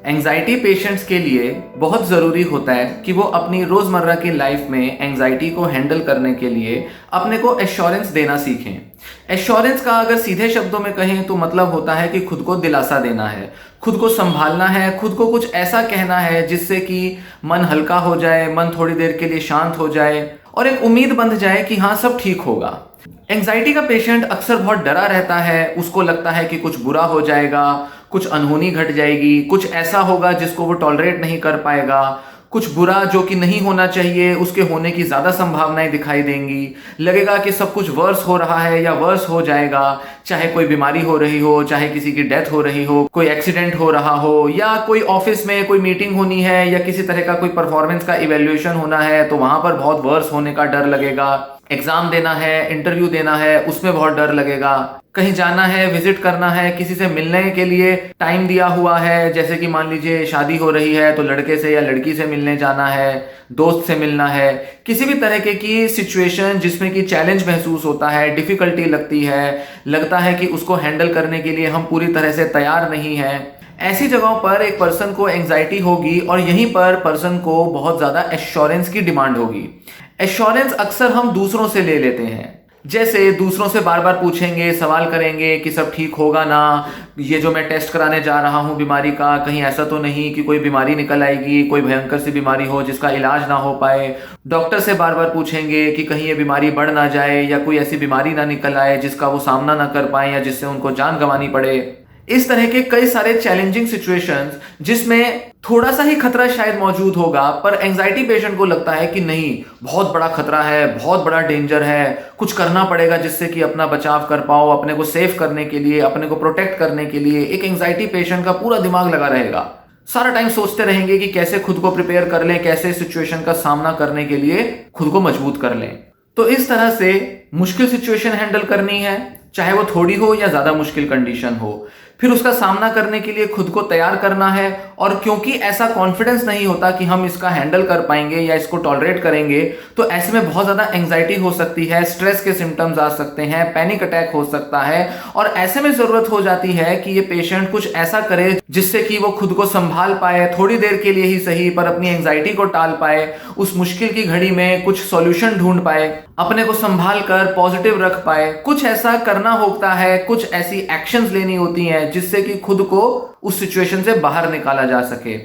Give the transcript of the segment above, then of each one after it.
Anxiety patients के लिए बहुत ज़रूरी होता है कि वो अपनी रोज़मर्रा की लाइफ में एंजाइटी को हैंडल करने के लिए अपने को एश्योरेंस देना सीखें। एश्योरेंस का अगर सीधे शब्दों में कहें तो मतलब होता है कि खुद को दिलासा देना है, खुद को संभालना है, खुद को कुछ ऐसा कहना है जिससे कि मन हल्का हो जाए, मन थोड़ी देर के लिए शांत हो जाए और एक उम्मीद बंध जाए कि हाँ सब ठीक होगा। एंजाइटी का पेशेंट अक्सर बहुत डरा रहता है, उसको लगता है कि कुछ बुरा हो जाएगा, कुछ अनहोनी घट जाएगी, कुछ ऐसा होगा जिसको वो टॉलरेट नहीं कर पाएगा, कुछ बुरा जो कि नहीं होना चाहिए उसके होने की ज़्यादा संभावनाएं दिखाई देंगी, लगेगा कि सब कुछ वर्स हो रहा है या वर्स हो जाएगा, चाहे कोई बीमारी हो रही हो, चाहे किसी की डेथ हो रही हो, कोई एक्सीडेंट हो रहा हो या कोई ऑफिस में कोई मीटिंग होनी है या किसी तरह का कोई परफॉर्मेंस का इवेल्युएशन होना है तो वहां पर बहुत वर्स होने का डर लगेगा, एग्जाम देना है, इंटरव्यू देना है, उसमें बहुत डर लगेगा, कहीं जाना है, विजिट करना है, किसी से मिलने के लिए टाइम दिया हुआ है, जैसे कि मान लीजिए शादी हो रही है तो लड़के से या लड़की से मिलने जाना है, दोस्त से मिलना है, किसी भी तरह की सिचुएशन जिसमें कि चैलेंज महसूस होता है, डिफिकल्टी लगती है, लगता है कि उसको हैंडल करने के लिए हम पूरी तरह से तैयार नहीं हैं, ऐसी जगहों पर एक पर्सन को एंजाइटी होगी और यहीं पर पर्सन को बहुत ज़्यादा एश्योरेंस की डिमांड होगी। एश्योरेंस अक्सर हम दूसरों से ले लेते हैं, जैसे दूसरों से बार बार पूछेंगे, सवाल करेंगे कि सब ठीक होगा ना, ये जो मैं टेस्ट कराने जा रहा हूँ बीमारी का, कहीं ऐसा तो नहीं कि कोई बीमारी निकल आएगी, कोई भयंकर सी बीमारी हो जिसका इलाज ना हो पाए। डॉक्टर से बार बार पूछेंगे कि कहीं ये बीमारी बढ़ ना जाए या कोई ऐसी बीमारी ना निकल आए जिसका वो सामना ना कर पाए या जिससे उनको जान गंवानी पड़े। इस तरह के कई सारे चैलेंजिंग सिचुएशंस जिसमें थोड़ा सा ही खतरा शायद मौजूद होगा, पर एंजाइटी पेशेंट को लगता है कि नहीं, बहुत बड़ा खतरा है, बहुत बड़ा डेंजर है, कुछ करना पड़ेगा जिससे कि अपना बचाव कर पाओ, अपने को सेफ करने के लिए, अपने को प्रोटेक्ट करने के लिए। एक एंजाइटी पेशेंट का पूरा दिमाग लगा रहेगा, सारा टाइम सोचते रहेंगे कि कैसे खुद को प्रिपेयर कर लें, कैसे सिचुएशन का सामना करने के लिए खुद को मजबूत कर लें। तो इस तरह से मुश्किल सिचुएशन हैंडल करनी है, चाहे वो थोड़ी हो या ज्यादा मुश्किल कंडीशन हो, फिर उसका सामना करने के लिए खुद को तैयार करना है। और क्योंकि ऐसा कॉन्फिडेंस नहीं होता कि हम इसका हैंडल कर पाएंगे या इसको टॉलरेट करेंगे, तो ऐसे में बहुत ज्यादा एंजाइटी हो सकती है, स्ट्रेस के सिम्टम्स आ सकते हैं, पैनिक अटैक हो सकता है और ऐसे में जरूरत हो जाती है कि ये पेशेंट कुछ ऐसा करे जिससे कि वो खुद को संभाल पाए, थोड़ी देर के लिए ही सही पर अपनी एंजाइटी को टाल पाए, उस मुश्किल की घड़ी में कुछ सॉल्यूशन ढूंढ पाए, अपने को संभाल कर पॉजिटिव रख पाए। कुछ ऐसा करना होता है, कुछ ऐसी एक्शंस लेनी होती हैं जिससे कि खुद को उस सिचुएशन से बाहर निकाला जा सके।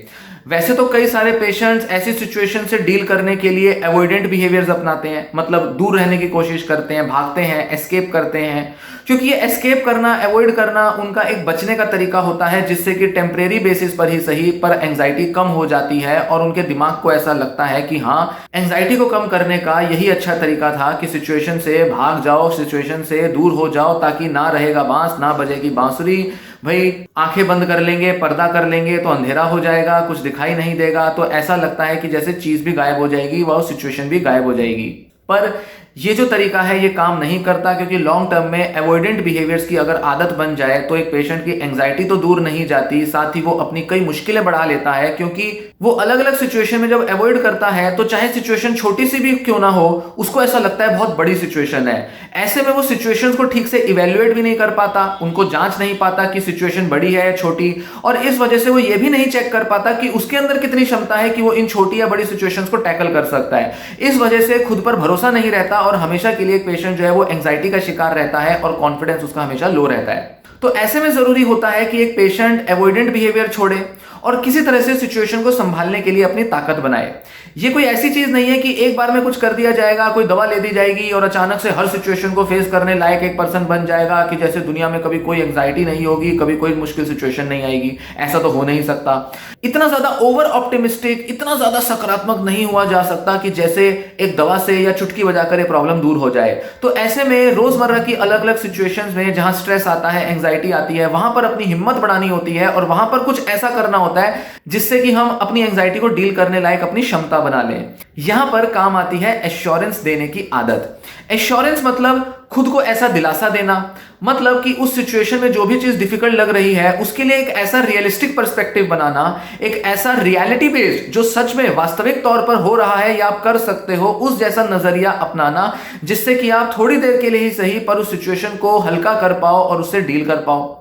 वैसे तो कई सारे पेशेंट्स ऐसी सिचुएशन से डील करने के लिए अवॉइडेंट बिहेवियर्स अपनाते हैं, मतलब दूर रहने की कोशिश करते हैं, भागते हैं, एस्केप करते हैं, क्योंकि ये एस्केप करना, अवॉइड करना उनका एक बचने का तरीका होता है जिससे कि टेम्परेरी बेसिस पर ही सही पर एंजाइटी कम हो जाती है और उनके दिमाग को ऐसा लगता है कि हाँ, एंजाइटी को कम करने का यही अच्छा तरीका था कि सिचुएशन से भाग जाओ, सिचुएशन से दूर हो जाओ, ताकि ना रहेगा बांस ना बजेगी बांसुरी। भाई आंखें बंद कर लेंगे, पर्दा कर लेंगे तो अंधेरा हो जाएगा, कुछ दिखाई नहीं देगा, तो ऐसा लगता है कि जैसे चीज भी गायब हो जाएगी, वह सिचुएशन भी गायब हो जाएगी। पर ये जो तरीका है ये काम नहीं करता, क्योंकि लॉन्ग टर्म में अवॉइडेंट बिहेवियर्स की अगर आदत बन जाए तो एक पेशेंट की एंजाइटी तो दूर नहीं जाती, साथ ही वो अपनी कई मुश्किलें बढ़ा लेता है, क्योंकि वो अलग अलग सिचुएशन में जब अवॉइड करता है तो चाहे सिचुएशन छोटी सी भी क्यों ना हो, उसको ऐसा लगता है बहुत बड़ी सिचुएशन है। ऐसे में वो सिचुएशंस को ठीक से इवेल्युएट भी नहीं कर पाता, उनको जांच नहीं पाता कि सिचुएशन बड़ी है छोटी, और इस वजह से वो ये भी नहीं चेक कर पाता कि उसके अंदर कितनी क्षमता है कि वो इन छोटी या बड़ी सिचुएशंस को टैकल कर सकता है। इस वजह से खुद पर भरोसा नहीं रहता और हमेशा के लिए एक पेशेंट जो है वो एंजाइटी का शिकार रहता है और कॉन्फिडेंस उसका हमेशा लो रहता है। तो ऐसे में जरूरी होता है कि एक पेशेंट अवॉइडेंट बिहेवियर छोड़े और किसी तरह से सिचुएशन को संभालने के लिए अपनी ताकत बनाए। ये कोई ऐसी चीज नहीं है कि एक बार में कुछ कर दिया जाएगा, कोई दवा ले दी जाएगी और अचानक से हर सिचुएशन को फेस करने लायक एक पर्सन बन जाएगा कि जैसे दुनिया में कभी कोई एंजाइटी नहीं होगी, कभी कोई मुश्किल सिचुएशन नहीं आएगी। ऐसा तो हो नहीं सकता। इतना ज्यादा ओवर ऑप्टिमिस्टिक, इतना ज्यादा सकारात्मक नहीं हुआ जा सकता कि जैसे एक दवा से या चुटकी बजाकर ये प्रॉब्लम दूर हो जाए। तो ऐसे में रोजमर्रा की अलग अलग सिचुएशंस में जहां स्ट्रेस आता है, एंजाइटी आती है, वहां पर अपनी हिम्मत बढ़ानी होती है और वहां पर कुछ ऐसा करना होता है जिससे कि हम अपनी एंजाइटी को डील करने लायक अपनी क्षमता बना लें। यहां पर काम आती है एश्योरेंस देने की आदत। एश्योरेंस मतलब खुद को ऐसा दिलासा देना, मतलब कि उस सिचुएशन में जो भी चीज डिफिकल्ट लग रही है उसके लिए एक ऐसा रियलिस्टिक पर्सपेक्टिव बनाना, एक ऐसा रियलिटी बेस्ड जो सच में वास्तविक तौर पर हो रहा है या आप कर सकते हो उस जैसा नजरिया अपनाना, जिससे कि आप थोड़ी देर के लिए ही सही पर उस सिचुएशन को हल्का कर पाओ और उससे डील कर पाओ।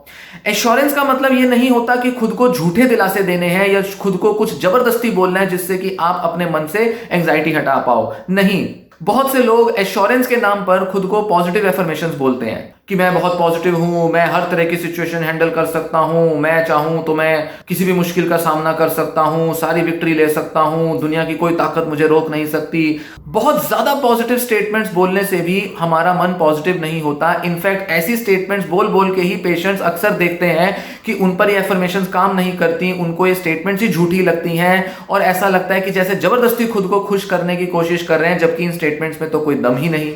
एश्योरेंस का मतलब यह नहीं होता कि खुद को झूठे दिलासे देने हैं या खुद को कुछ जबरदस्ती बोलना है जिससे कि आप अपने मन से एंजाइटी हटा पाओ। नहीं, बहुत से लोग एश्योरेंस के नाम पर खुद को पॉजिटिव एफर्मेशंस बोलते हैं कि मैं बहुत पॉजिटिव हूं, मैं हर तरह की सिचुएशन हैंडल कर सकता हूं, मैं चाहूं तो मैं किसी भी मुश्किल का सामना कर सकता हूं, सारी विक्ट्री ले सकता हूं, दुनिया की कोई ताकत मुझे रोक नहीं सकती। बहुत ज्यादा पॉजिटिव स्टेटमेंट्स बोलने से भी हमारा मन पॉजिटिव नहीं होता। इनफैक्ट ऐसी स्टेटमेंट्स बोल बोल के ही पेशेंट्स अक्सर देखते हैं कि उन पर ये एफर्मेशंस काम नहीं करती, उनको ये स्टेटमेंट्स ही झूठी लगती हैं और ऐसा लगता है कि जैसे जबरदस्ती खुद को खुश करने की कोशिश कर रहे हैं, जबकि इन स्टेटमेंट्स में तो कोई दम ही नहीं।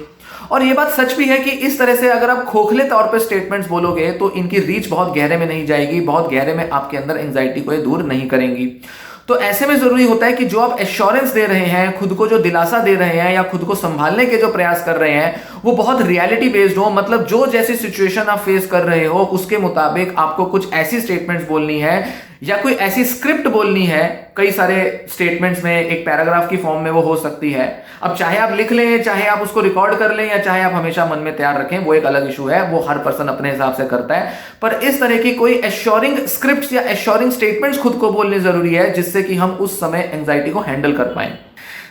और ये बात सच भी है कि इस तरह से अगर आप खोखले तौर पे स्टेटमेंट्स बोलोगे तो इनकी रीच बहुत गहरे में नहीं जाएगी, बहुत गहरे में आपके अंदर एंजाइटी को ये दूर नहीं करेंगी। तो ऐसे में जरूरी होता है कि जो आप एश्योरेंस दे रहे हैं, खुद को जो दिलासा दे रहे हैं या खुद को संभालने के जो प्रयास कर रहे हैं वो बहुत रियलिटी बेस्ड हो। मतलब जो जैसी सिचुएशन आप फेस कर रहे हो उसके मुताबिक आपको कुछ ऐसी स्टेटमेंट्स बोलनी है या कोई ऐसी स्क्रिप्ट बोलनी है। कई सारे स्टेटमेंट्स में एक पैराग्राफ की फॉर्म में वो हो सकती है। अब चाहे आप लिख लें, चाहे आप उसको रिकॉर्ड कर लें या चाहे आप हमेशा मन में तैयार रखें, वो एक अलग इशू है, वो हर पर्सन अपने हिसाब से करता है। पर इस तरह की कोई एश्योरिंग स्क्रिप्ट्स या एश्योरिंग स्टेटमेंट्स खुद को बोलनी जरूरी है जिससे कि हम उस समय एंजाइटी को हैंडल कर पाए।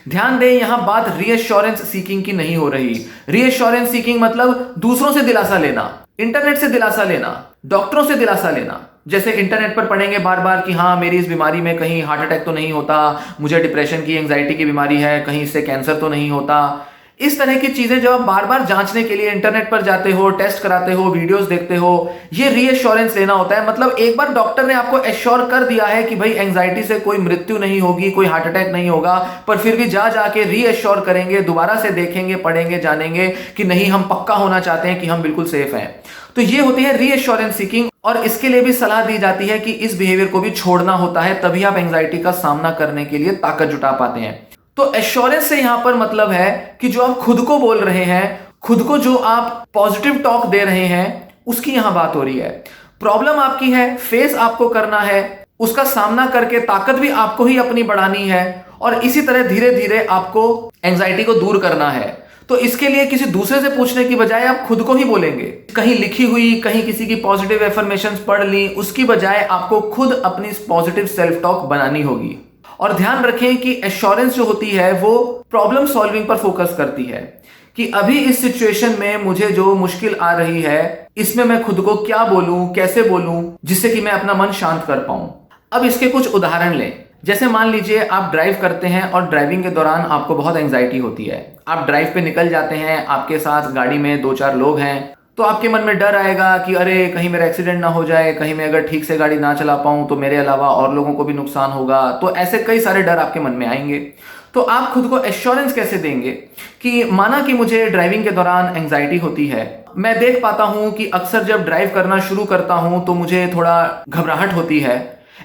ध्यान दें, यहां बात रीएश्योरेंस सीकिंग की नहीं हो रही। रीएश्योरेंस सीकिंग मतलब दूसरों से दिलासा लेना, इंटरनेट से दिलासा लेना, डॉक्टरों से दिलासा लेना। जैसे इंटरनेट पर पढ़ेंगे बार बार कि हाँ मेरी इस बीमारी में कहीं हार्ट अटैक तो नहीं होता, मुझे डिप्रेशन की एंजाइटी की बीमारी है, कहीं इससे कैंसर तो नहीं होता। इस तरह की चीजें जब आप बार बार जांचने के लिए इंटरनेट पर जाते हो, टेस्ट कराते हो, वीडियोस देखते हो, ये रीएश्योरेंस लेना होता है। मतलब एक बार डॉक्टर ने आपको एश्योर कर दिया है कि भाई एंजाइटी से कोई मृत्यु नहीं होगी, कोई हार्ट अटैक नहीं होगा, पर फिर भी जाके रीएश्योर करेंगे, दोबारा से देखेंगे, पढ़ेंगे, जानेंगे कि नहीं हम पक्का होना चाहते हैं कि हम बिल्कुल सेफ हैं। तो ये होती है रीएश्योरेंस सीकिंग। और इसके लिए भी सलाह दी जाती है कि इस बिहेवियर को भी छोड़ना होता है, तभी आप एंजाइटी का सामना करने के लिए ताकत जुटा पाते हैं। तो एश्योरेंस से यहां पर मतलब है कि जो आप खुद को बोल रहे हैं, खुद को जो आप पॉजिटिव टॉक दे रहे हैं, उसकी यहां बात हो रही है। प्रॉब्लम आपकी है, फेस आपको करना है, उसका सामना करके ताकत भी आपको ही अपनी बढ़ानी है और इसी तरह धीरे धीरे आपको एंजाइटी को दूर करना है। तो इसके लिए किसी दूसरे से पूछने की बजाय आप खुद को ही बोलेंगे। कहीं लिखी हुई, कहीं किसी की पॉजिटिव एफर्मेशंस पढ़ ली, उसकी बजाय आपको खुद अपनी पॉजिटिव सेल्फ टॉक बनानी होगी। और ध्यान रखें कि एश्योरेंस जो होती है वो प्रॉब्लम सॉल्विंग पर फोकस करती है कि अभी इस सिचुएशन में मुझे जो मुश्किल आ रही है इसमें मैं खुद को क्या बोलूं, कैसे बोलूं जिससे कि मैं अपना मन शांत कर पाऊं। अब इसके कुछ उदाहरण लें। जैसे मान लीजिए आप ड्राइव करते हैं और ड्राइविंग के दौरान आपको बहुत एंजाइटी होती है। आप ड्राइव पे निकल जाते हैं, आपके साथ गाड़ी में 2-4 लोग हैं, तो आपके मन में डर आएगा कि अरे कहीं मेरा एक्सीडेंट ना हो जाए, कहीं मैं अगर ठीक से गाड़ी ना चला पाऊं तो मेरे अलावा और लोगों को भी नुकसान होगा। तो ऐसे कई सारे डर आपके मन में आएंगे। तो आप खुद को एश्योरेंस कैसे देंगे कि माना कि मुझे ड्राइविंग के दौरान एंजाइटी होती है, मैं देख पाता हूं कि अक्सर जब ड्राइव करना शुरू करता हूं तो मुझे थोड़ा घबराहट होती है।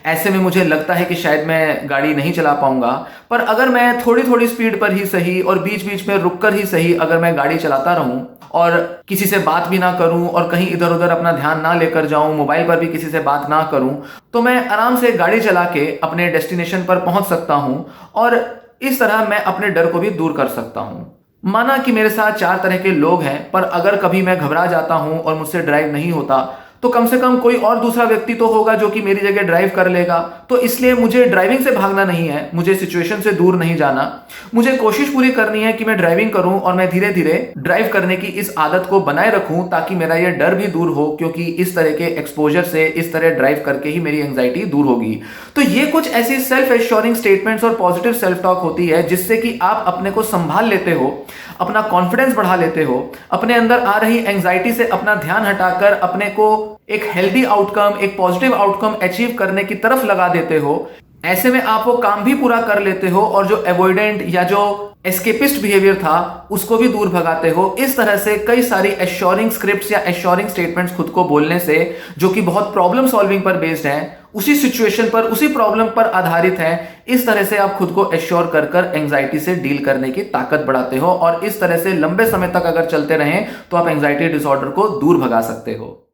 ऐसे में मुझे लगता है कि शायद मैं गाड़ी नहीं चला पाऊंगा, पर अगर मैं थोड़ी थोड़ी स्पीड पर ही सही और बीच बीच में रुककर ही सही अगर मैं गाड़ी चलाता रहूं और किसी से बात भी ना करूं और कहीं इधर उधर अपना ध्यान ना लेकर जाऊं, मोबाइल पर भी किसी से बात ना करूं, तो मैं आराम से गाड़ी चला के अपने डेस्टिनेशन पर पहुंच सकता हूं और इस तरह मैं अपने डर को भी दूर कर सकता हूं। माना कि मेरे साथ 4 तरह के लोग हैं, पर अगर कभी मैं घबरा जाता हूं और मुझसे ड्राइव नहीं होता तो कम से कम कोई और दूसरा व्यक्ति तो होगा जो कि मेरी जगह ड्राइव कर लेगा। तो इसलिए मुझे ड्राइविंग से भागना नहीं है, मुझे सिचुएशन से दूर नहीं जाना, मुझे कोशिश पूरी करनी है कि मैं ड्राइविंग करूं और मैं धीरे धीरे ड्राइव करने की इस आदत को बनाए रखूं ताकि मेरा ये डर भी दूर हो, क्योंकि इस तरह के एक्सपोजर से, इस तरह ड्राइव करके ही मेरी एंजाइटी दूर होगी। तो ये कुछ ऐसी सेल्फ एश्योरिंग स्टेटमेंट्स और पॉजिटिव सेल्फ टॉक होती है जिससे कि आप अपने को संभाल लेते हो, अपना कॉन्फिडेंस बढ़ा लेते हो, अपने अंदर आ रही एंजाइटी से अपना ध्यान हटाकर अपने को एक हेल्दी आउटकम, एक पॉजिटिव आउटकम अचीव करने की तरफ लगा देते हो। ऐसे में आप वो काम भी पूरा कर लेते हो और जो एवॉइडेंट या जो एस्केपिस्ट बिहेवियर था उसको भी दूर भगाते हो। इस तरह से कई सारी एश्योरिंग स्क्रिप्ट्स या एश्योरिंग स्टेटमेंट्स खुद को बोलने से, जो कि बहुत प्रॉब्लम सॉल्विंग पर बेस्ड है, उसी सिचुएशन पर, उसी प्रॉब्लम पर आधारित है, इस तरह से आप खुद को एश्योर कर कर एंग्जाइटी से डील करने की ताकत बढ़ाते हो। और इस तरह से लंबे समय तक अगर चलते रहें तो आप एंग्जाइटी डिसऑर्डर को दूर भगा सकते हो।